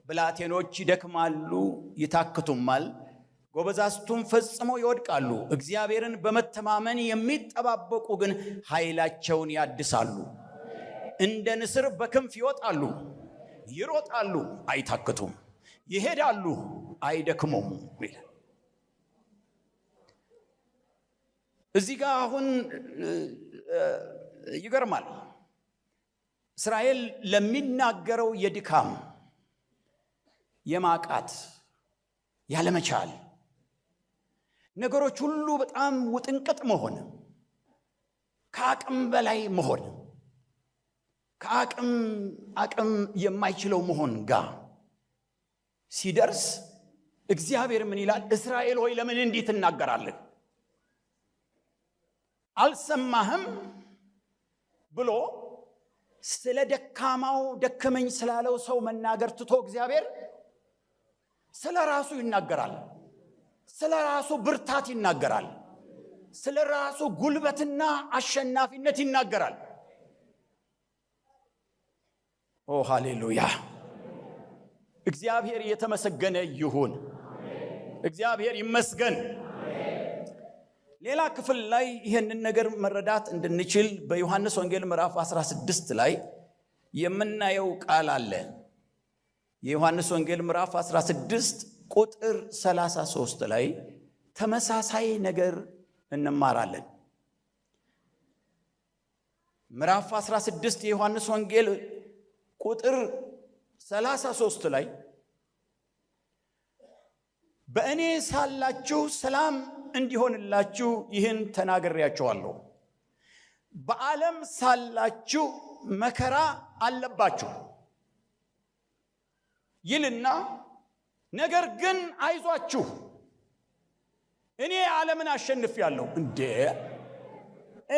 ብላቴኖች ይደክማሉ ይታክቱማል ጎበዛዝቱም ፈጽመው ይወድቃሉ እግዚአብሔርን በመተማመን የሚጠባበቁ ግን ኃይላቸውን ያድሳሉ እንደ ንስር በክንፍ ይወጣሉ ይሮጣሉ አይታክቱም ይሄዳሉ አይደክሙም ይላል እዚህ ጋር አሁን ይገርማል እስራኤል ለሚናገረው የድካም የማቃት ያለመቻል ነገሮች ሁሉ በጣም ውጥንቅጥ መሆን ከአቅም በላይ መሆን ከአቅም የማይችለው መሆን ጋር ሲደርስ እግዚአብሔር ምን ይላል እስራኤል ሆይ ለምን እንዲህ ትናገራለህ አልሰማህም ብሎ ስለ ደካማው ደከመኝ ስላለው ሰው መናገር ትቶ እግዚአብሔር ስለ ራሱ ይናገራል ስለ ራሱ ብርታት ይናገራል ስለ ራሱ ጉልበትና አሸናፊነት ይናገራል ኦ ሃሌሉያ እግዚአብሔር የተመሰገነ ይሁን እግዚአብሔር ይመስገን ሌላ ክፍል ላይ ይሄንን ነገር መረዳት እንድንችል በዮሐንስ ወንጌል ምዕራፍ 16 ላይ የምናየው ቃል አለ የዮሐንስ ወንጌል ምዕራፍ 16 ቁጥር 33 ላይ ተመሳሳይ ነገር እንማራለን ምዕራፍ 16 የዮሐንስ ወንጌል ቁጥር 33 ላይ በእኔ ሳላችሁ ሰላም እንዲሆንላችሁ ይህን ተናግሬያችኋለሁ በዓለም ሳላችሁ መከራ አለባችሁ ይልና ነገር ግን አይዟችሁ እኔ ዓለምን አሸንፌአለሁ እንዴ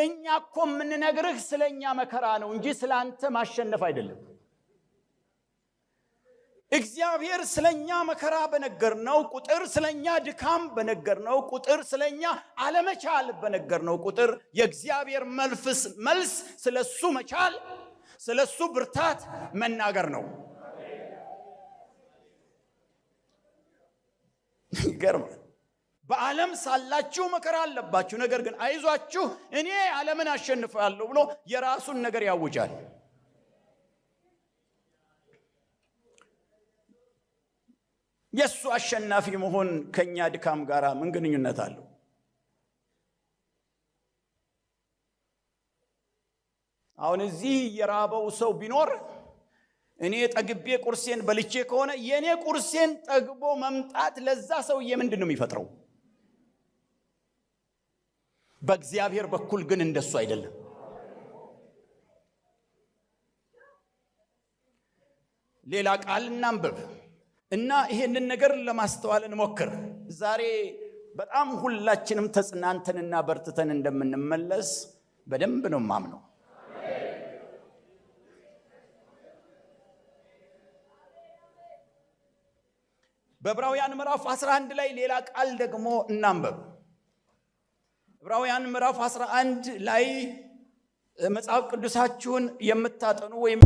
እኛ እኮ ምንነግርህ ስለኛ መከራ ነው እንጂ ስላንተ ማሸነፍ አይደለም እግዚአብሔር ስለኛ መከራ በነገርነው ቁጥር ስለኛ ድካም በነገርነው ቁጥር ስለኛ አለመቻል በነገርነው ቁጥር የእግዚአብሔር መልስ ስለሱ መቻል ስለሱ ብርታት መናገር ነው ይገርማል በዓለም ሳላችሁ መከራ አለባችሁ ነገር ግን አይዟችሁ እኔ ዓለምን አሸንፋለሁ ብሎ የራሱን ነገር ያውጃል የሱ አሸናፊ መሆን ከኛ ድካም ጋር ምን ግንኙነት አለው አሁን እዚህ የራበው ሰው ቢኖር እኔ ጠግቤ ቁርሴን በልቼ ከሆነ የኔ ቁርሴን ጠግቦ መምጣት ለዛ ሰውዬ ምንድነው የሚፈጥረው በእግዚአብሔር በኩል ግን እንደሱ አይደለም ሌላ ቃል እናንብብ እና ይሄንን ነገር ለማስተዋል እንሞክር ዛሬ በጣም ሁላችንም ተጽናንተንና በርትተን እንደምንመለስ በደንብ ነው ማምነው በዕብራውያን ምዕራፍ 11 ላይ ሌላ ቃል ደግሞ እናንብብ ዕብራውያን ምዕራፍ 11 ላይ መጽሐፍ ቅዱሳችሁን የምታጠኑ ወይም